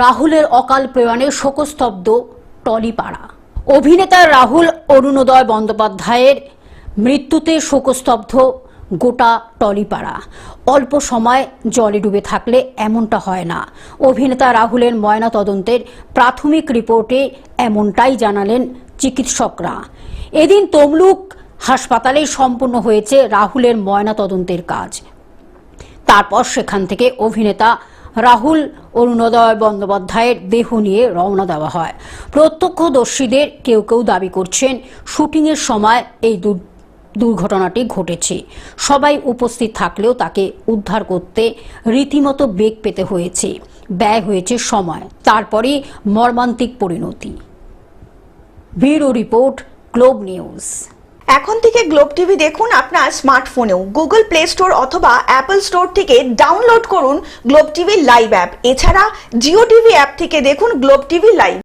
রাহুলের অকাল প্রয়াণে শোকস্তব্ধ টলিপাড়া। অভিনেতা রাহুল অরুণোদয় বন্দ্যোপাধ্যায়ের মৃত্যুতে শোকস্তব্ধ গোটা টলিপাড়া। অল্প সময় জলে ডুবে থাকলে এমনটা হয় না। অভিনেতা রাহুলের ময়নাতদন্তের প্রাথমিক রিপোর্টে এমনটাই জানালেন চিকিৎসকরা। এদিন তমলুক হাসপাতালে সম্পন্ন হয়েছে রাহুলের ময়নাতদন্তের কাজ। তারপর সেখান থেকে অভিনেতা রাহুল অরুণোদয় বন্দ্যোপাধ্যায়ের দেহ নিয়ে রওনা দেওয়া হয়। প্রত্যক্ষদর্শীদের কেউ কেউ দাবি করছেন শুটিংয়ের সময় এই দুর্ঘটনাটি ঘটেছে। সবাই উপস্থিত থাকলেও তাকে উদ্ধার করতে রীতিমতো বেগ পেতে হয়েছে, ব্যয় হয়েছে সময়, তারপরে মর্মান্তিক পরিণতি। Bureau report, globe news. এখন থেকে গ্লোব টিভি দেখুন আপনার স্মার্টফোনেও। গুগল প্লে স্টোর অথবা অ্যাপল স্টোর থেকে ডাউনলোড করুন গ্লোব টিভি লাইভ অ্যাপ। এছাড়া জিও টিভি অ্যাপ থেকে দেখুন গ্লোব টিভি লাইভ।